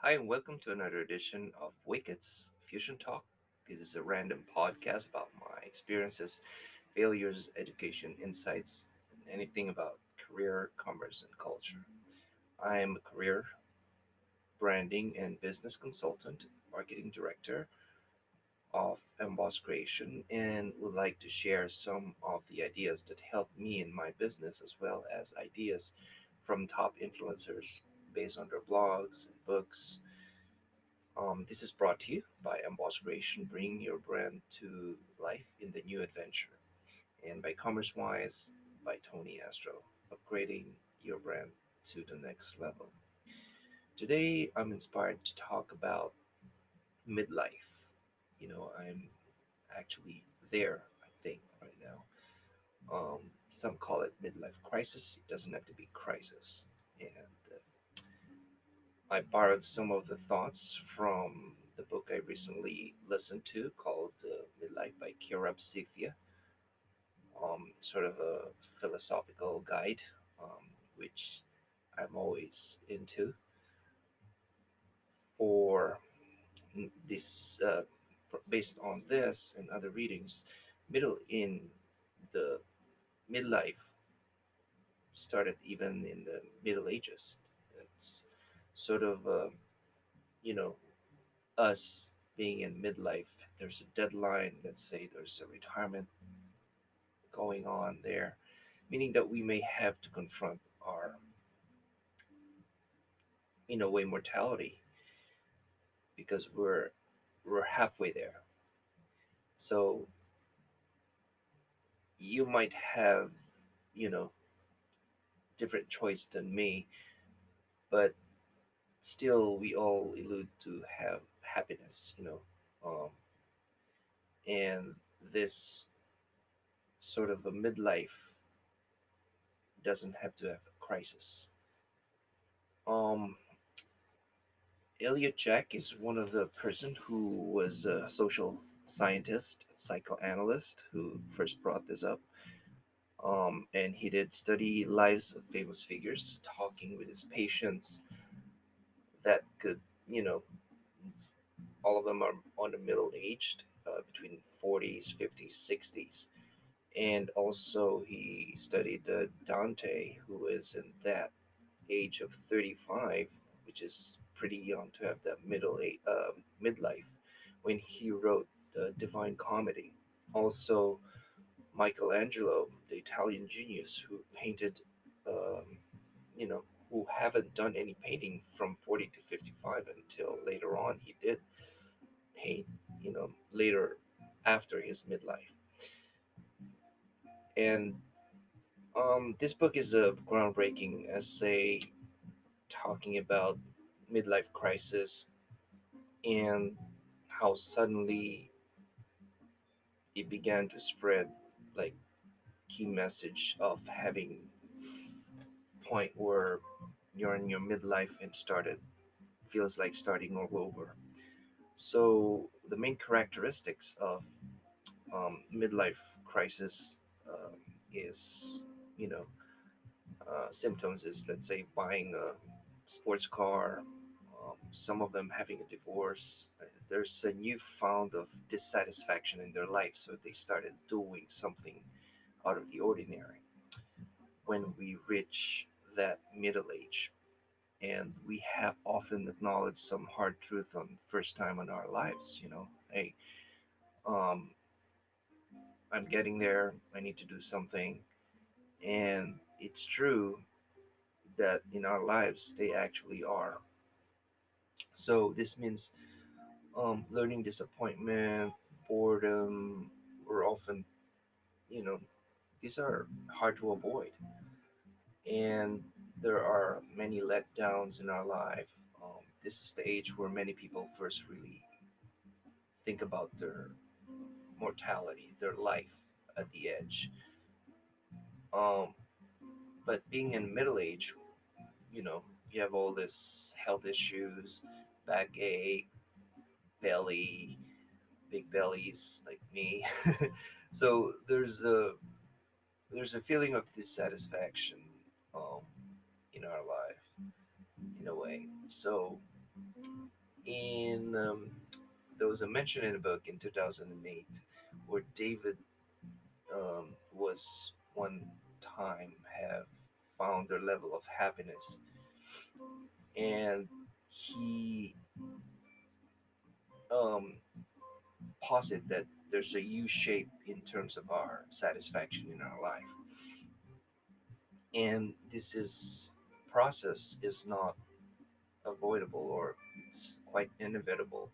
Hi, and welcome to another edition of WIKITS Fusion Talk. This is a random podcast about my experiences, failures, education, insights, and anything about career, commerce, and culture. I am a career branding and business consultant, marketing director of Emboss Creation, and would like to share some of the ideas that helped me in my business as well as ideas from top influencers based on their blogs and books. This is brought to you by Emboss Creation, bringing your brand to life in the new adventure, and by CommerceWise by Tony Astro, upgrading your brand to the next level. Today, I'm inspired to talk about midlife. I'm actually there, I think, right now. Some call it midlife crisis. It doesn't have to be crisis. And I borrowed some of the thoughts from the book I recently listened to called Midlife by Setiya, sort of a philosophical guide, which I'm always into for this. Based on this and other readings, middle in the midlife started even in the Middle Ages. It's sort of you know us being in midlife, there's a deadline, let's say there's a retirement going on there, meaning that we may have to confront our, in a way, mortality because we're halfway there. So you might have, you know, different choice than me, but still we all allude to have happiness. Um, and this sort of a midlife doesn't have to have a crisis. Um, Elliot Jack is one of the person who was a social scientist, psychoanalyst, who first brought this up. And he did study lives of famous figures, talking with his patients that could, you know, all of them are on the middle aged, between 40s, 50s, 60s. And also he studied Dante, who is in that age of 35, which is pretty young to have that midlife, when he wrote the Divine Comedy. Also, Michelangelo, the Italian genius who painted, um, who haven't done any painting from 40 to 55 until later on. He did paint, later after his midlife. And this book is a groundbreaking essay talking about midlife crisis and how suddenly it began to spread, like, key message of having point where you're in your midlife and started feels like starting all over. So the main characteristics of midlife crisis, um, is, you know symptoms is, let's say, buying a sports car, some of them having a divorce. There's a new found of dissatisfaction in their life, so they started doing something out of the ordinary when we reach that middle age. And we have often acknowledged some hard truth on first time in our lives. Hey, um, I'm getting there. I need to do something. And it's true that in our lives they actually are. So this means, learning disappointment, boredom, or often, you know, these are hard to avoid. And there are many letdowns in our life. This is the age where many people first really think about their mortality, their life at the edge. Um, but being in middle age, you have all this health issues, backache, belly, big bellies like me. So there's a feeling of dissatisfaction, um, in our life, in a way. So In There was a mention in a book in 2008 where David was one time have found their level of happiness, and he um, posit that there's a U shape in terms of our satisfaction in our life, and this is process is not avoidable, or it's quite inevitable,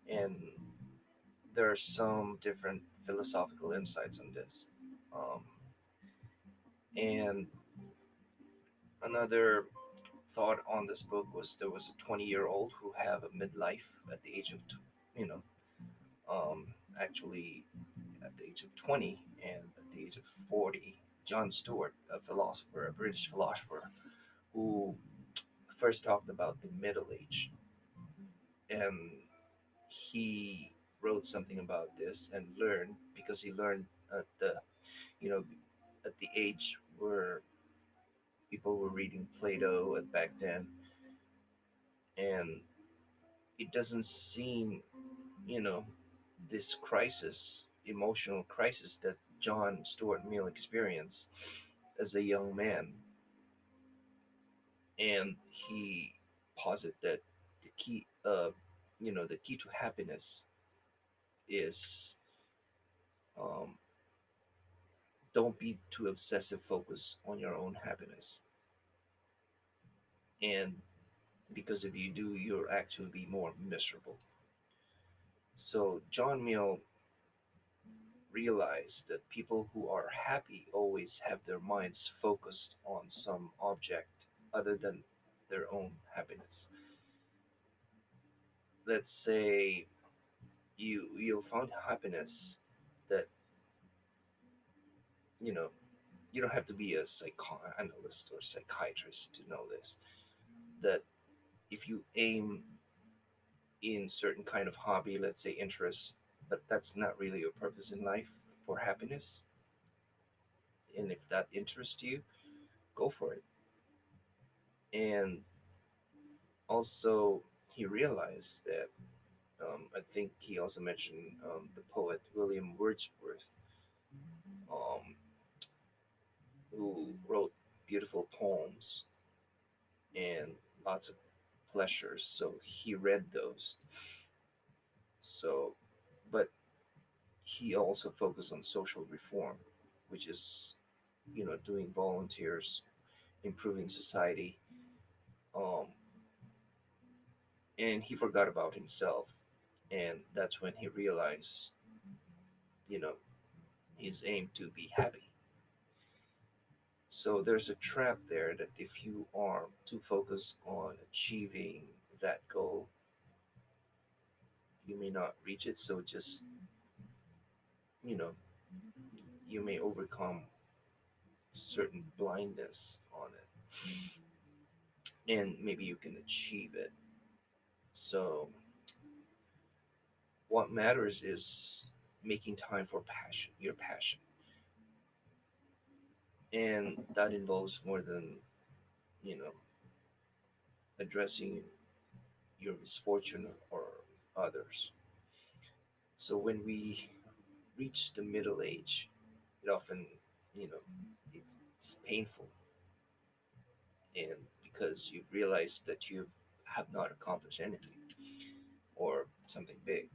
and there are some different philosophical insights on this. Um, and another thought on this book was there was a 20-year-old who have a midlife at the age of, you know, um, actually at the age of 20 and at the age of 40. John Stuart, a philosopher, a British philosopher, who first talked about the middle age, and he wrote something about this and learned because he learned at the you know at the age where people were reading Plato at back then, and it doesn't seem, you know, this crisis, emotional crisis that John Stuart Mill experienced as a young man, and he posited that the key, the key to happiness is, um, don't be too obsessive focus on your own happiness, and because if you do, you'll actually be more miserable. So John Mill realized that people who are happy always have their minds focused on some object other than their own happiness. Let's say you'll find happiness that, you know, you don't have to be a psychoanalyst or psychiatrist to know this, that if you aim in certain kind of hobby, let's say interest, but that's not really your purpose in life for happiness, and if that interests you, go for it. And also, he realized that, I think he also mentioned the poet William Wordsworth, um, who wrote beautiful poems and lots of pleasures. So he read those. So, but he also focused on social reform, which is, doing volunteers, improving society. Um, and he forgot about himself. And that's when he realized, you know, his aim to be happy. So there's a trap there that if you are too focused on achieving that goal, you may not reach it. So just, you know, you may overcome certain blindness on it, and maybe you can achieve it. So what matters is making time for passion, your passion. And that involves more than, you know, addressing your misfortune or others. So when we reach the middle age, it often, you know, it's painful, and because you realize that you have not accomplished anything or something big.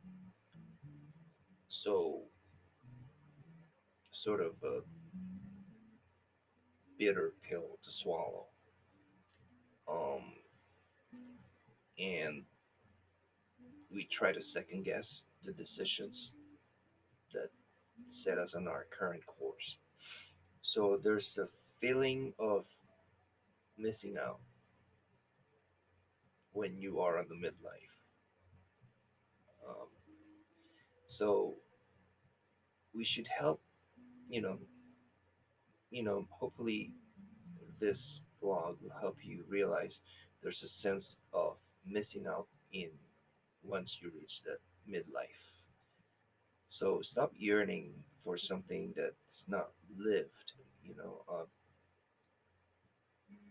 So sort of a bitter pill to swallow. Um, and we try to second guess the decisions that set us on our current course. So there's a feeling of missing out when you are on the midlife. Um, so we should help, you know, hopefully this blog will help you realize there's a sense of missing out in once you reach that midlife. So stop yearning for something that's not lived.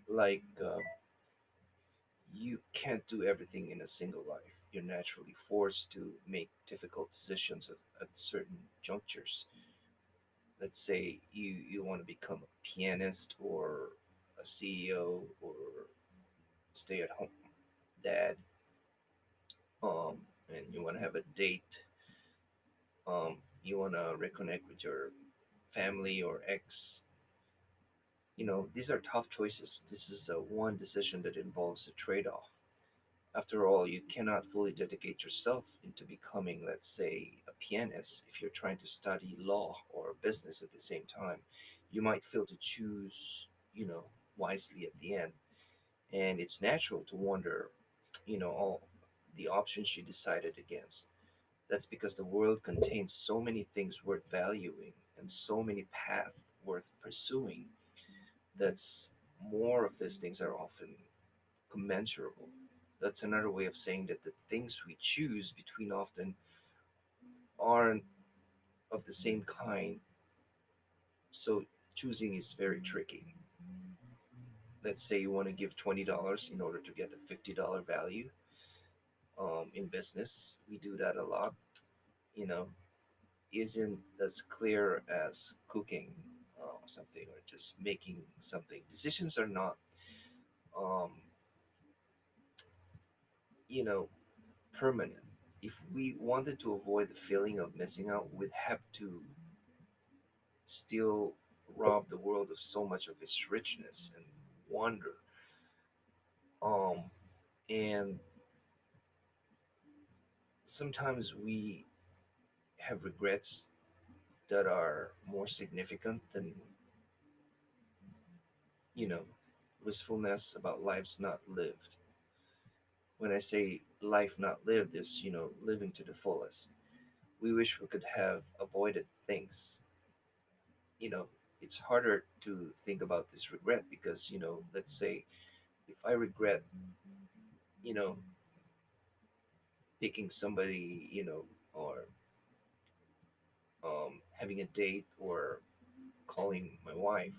Like You can't do everything in a single life. You're naturally forced to make difficult decisions at certain junctures. Let's say you want to become a pianist or a CEO or stay at home dad, and you want to have a date, you want to reconnect with your family or ex. These are tough choices. This is a one decision that involves a trade-off. After all, you cannot fully dedicate yourself into becoming, let's say, a pianist if you're trying to study law or business at the same time. You might fail to choose, wisely at the end. And it's natural to wonder, all the options you decided against. That's because the world contains so many things worth valuing and so many paths worth pursuing. That's more of these things are often commensurable. That's another way of saying that the things we choose between often aren't of the same kind, so choosing is very tricky. Let's say you want to give $20 in order to get a $50 value. In business, we do that a lot. You know, isn't as clear as cooking something or just making something. Decisions are not, um, you know, permanent. If we wanted to avoid the feeling of missing out, we'd have to still rob the world of so much of its richness and wonder. Um, and sometimes we have regrets that are more significant than, you know, wistfulness about lives not lived. When I say life not lived, is, living to the fullest. We wish we could have avoided things. You know, it's harder to think about this regret because, let's say if I regret, you know, picking somebody, or having a date or calling my wife,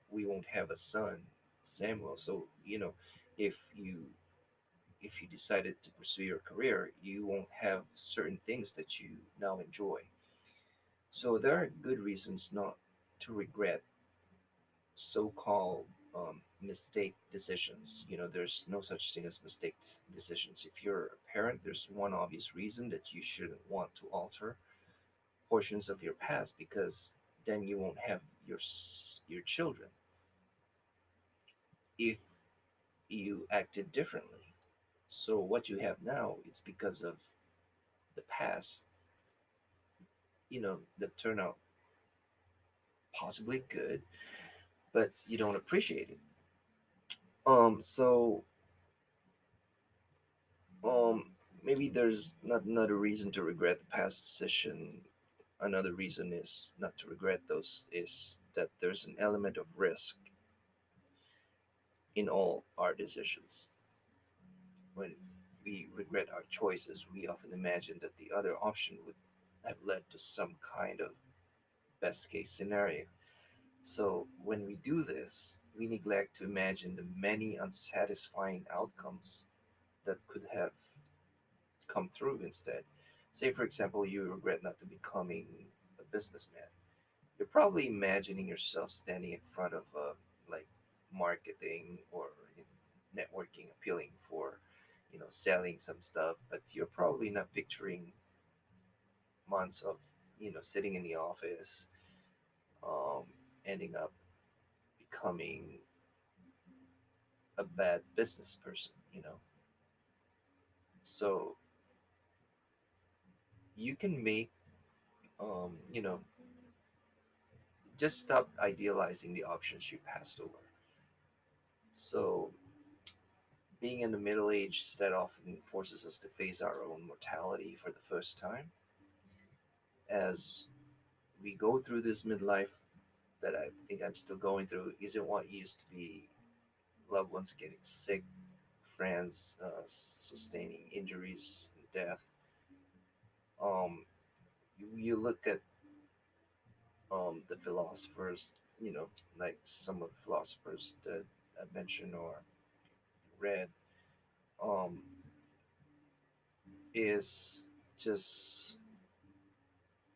we won't have a son, Samuel. So, if you if you decided to pursue your career, you won't have certain things that you now enjoy. So there are good reasons not to regret so-called mistake decisions. There's no such thing as mistake decisions. If you're a parent, there's one obvious reason that you shouldn't want to alter portions of your past because then you won't have your children if you acted differently. So what you have now, it's because of the past, that turned out possibly good, but you don't appreciate it. So um, maybe there's not another reason to regret the past decision. Another reason is not to regret those is that there's an element of risk in all our decisions. When we regret our choices, we often imagine that the other option would have led to some kind of best case scenario. So when we do this, we neglect to imagine the many unsatisfying outcomes that could have come through instead. Say, for example, you regret not to becoming a businessman. You're probably imagining yourself standing in front of like marketing or networking, appealing for, selling some stuff, but you're probably not picturing months of, sitting in the office, um, ending up becoming a bad business person. So you can make, just stop idealizing the options you passed over. So being in the middle age that often forces us to face our own mortality for the first time. As we go through this midlife that I think I'm still going through, isn't what used to be loved ones getting sick, friends sustaining injuries and death. You look at the philosophers, like some of the philosophers that I mentioned or read, um, is just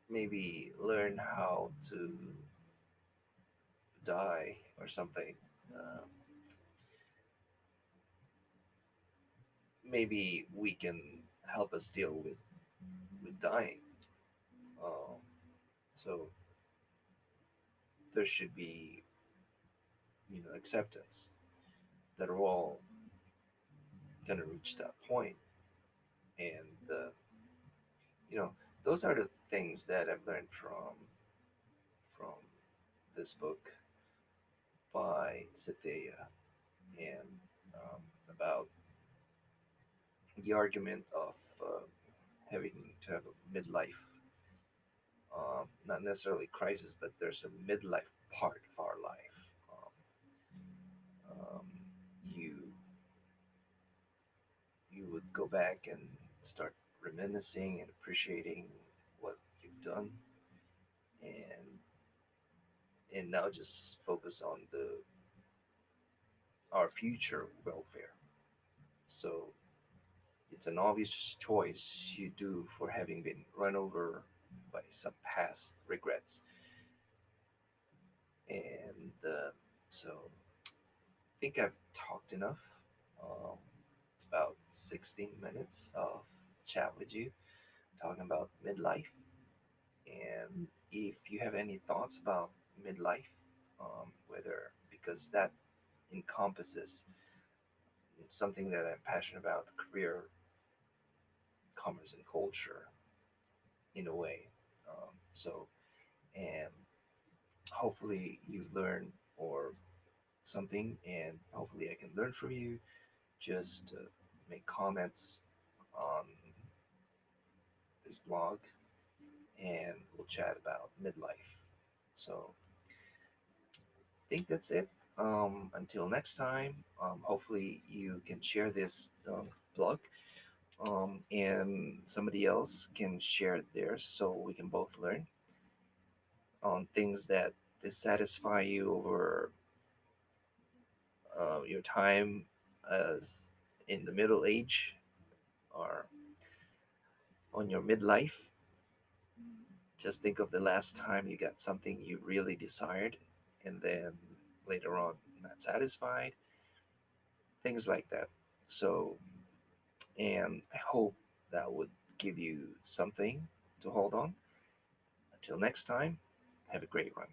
maybe learn how to die or something. Uh, Maybe we can help us deal with dying. Um, so there should be, acceptance that we're all gonna reach that point, and you know, those are the things that I've learned from this book by Setiya, and about the argument of having to have a midlife, not necessarily crisis, but there's a midlife part of our life. Um, you you would go back and start reminiscing and appreciating what you've done, and now just focus on the our future welfare. So it's an obvious choice you do for having been run over by some past regrets. And so I think I've talked enough. Um, it's about 16 minutes of chat with you talking about midlife. And if you have any thoughts about midlife, whether because that encompasses something that I'm passionate about, career, commerce, and culture in a way. So, and hopefully you've learned or something, and hopefully I can learn from you. Just make comments on this blog, and we'll chat about midlife. So, I think that's it. Until next time, hopefully you can share this blog, and somebody else can share theirs so we can both learn on things that dissatisfy you over your time as in the middle age or on your midlife. Just think of the last time you got something you really desired and then later on not satisfied, things like that. So, and I hope that would give you something to hold on. Until next time, have a great one.